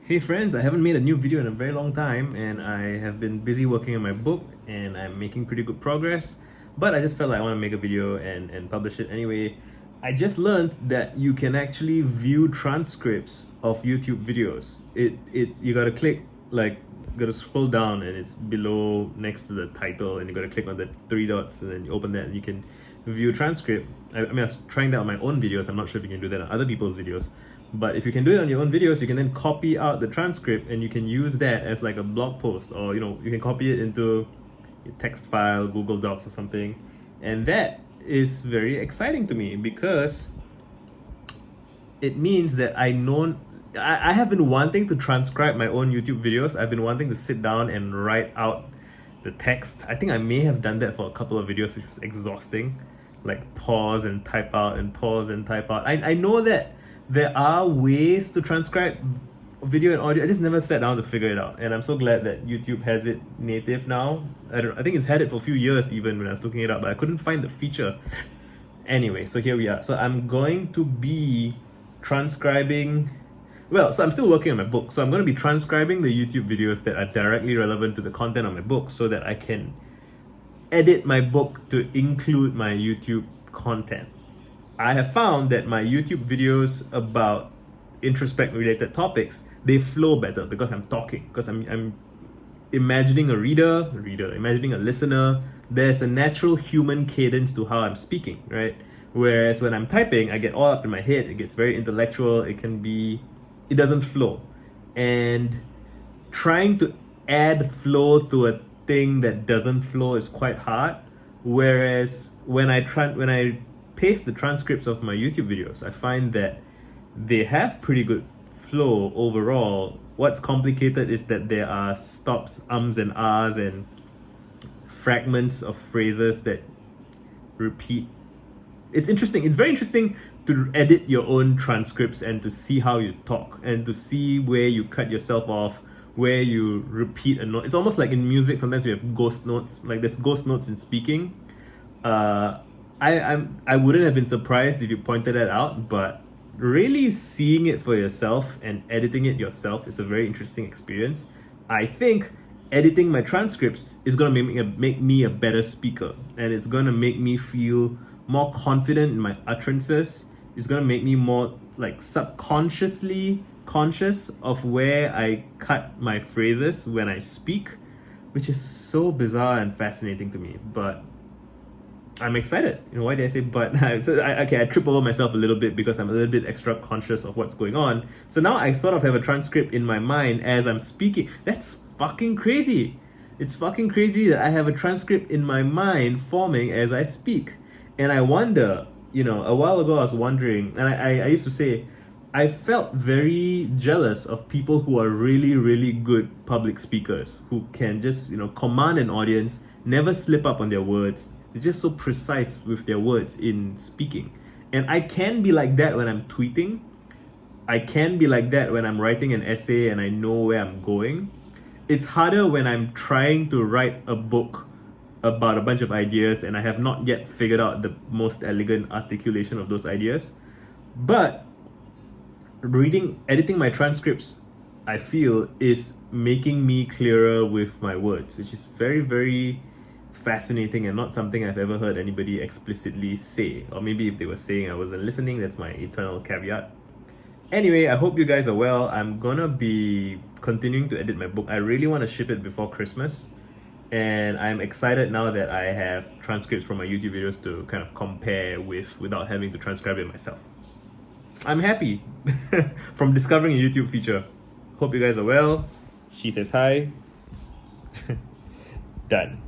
Hey friends, I haven't made a new video in a very long time and I have been busy working on my book and I'm making pretty good progress, but I just felt like I want to make a video and publish it anyway. I just learned that you can actually view transcripts of YouTube videos. You gotta click, gotta scroll down and it's below next to the title, and you gotta click on the three dots and then you open that and you can view transcript. I mean, I was trying that on my own videos. I'm not sure if you can do that on other people's videos. But if you can do it on your own videos, you can then copy out the transcript and you can use that as like a blog post, or you can copy it into a text file, Google Docs or something. And that is very exciting to me because it means that I have been wanting to transcribe my own YouTube videos. I've been wanting to sit down and write out the text. I think I may have done that for a couple of videos, which was exhausting. Like pause and type out and pause and type out. I know that there are ways to transcribe video and audio. I just never sat down to figure it out, and I'm so glad that YouTube has it native now. I think it's had it for a few years even when I was looking it up, but I couldn't find the feature. Anyway, so here we are. So I'm going to be transcribing. So I'm still working on my book, so I'm going to be transcribing the YouTube videos that are directly relevant to the content of my book so that I can edit my book to include my YouTube content. I have found that my YouTube videos about introspect related topics, they flow better because I'm talking, because I'm imagining a reader, imagining a listener. There's a natural human cadence to how I'm speaking, right? Whereas when I'm typing, I get all up in my head, it gets very intellectual, it doesn't flow. And trying to add flow to a thing that doesn't flow is quite hard. Whereas when I paste the transcripts of my YouTube videos, I find that they have pretty good flow overall. What's complicated is that there are stops, ums and ahs, and fragments of phrases that repeat. It's interesting. It's very interesting to edit your own transcripts and to see how you talk and to see where you cut yourself off, where you repeat a note. It's almost like in music, sometimes we have ghost notes. Like there's ghost notes in speaking. I wouldn't have been surprised if you pointed that out, but really seeing it for yourself and editing it yourself is a very interesting experience. I think editing my transcripts is going to make me a better speaker, and it's going to make me feel more confident in my utterances. It's going to make me more like subconsciously conscious of where I cut my phrases when I speak, which is so bizarre and fascinating to me. But I'm excited. Why did I say but? I trip over myself a little bit because I'm a little bit extra conscious of what's going on. So now I sort of have a transcript in my mind as I'm speaking. That's fucking crazy. It's fucking crazy that I have a transcript in my mind forming as I speak. And I wonder, a while ago I was wondering, and I used to say, I felt very jealous of people who are really, really good public speakers, who can just, command an audience, never slip up on their words. They're just so precise with their words in speaking. And I can be like that when I'm tweeting. I can be like that when I'm writing an essay and I know where I'm going. It's harder when I'm trying to write a book about a bunch of ideas and I have not yet figured out the most elegant articulation of those ideas. But editing my transcripts, I feel, is making me clearer with my words, which is very, very fascinating and not something I've ever heard anybody explicitly say. Or maybe if they were saying I wasn't listening, that's my eternal caveat. Anyway, I hope you guys are well. I'm gonna be continuing to edit my book. I really want to ship it before Christmas. And I'm excited now that I have transcripts from my YouTube videos to kind of compare with without having to transcribe it myself. I'm happy from discovering a YouTube feature. Hope you guys are well. She says hi. Done.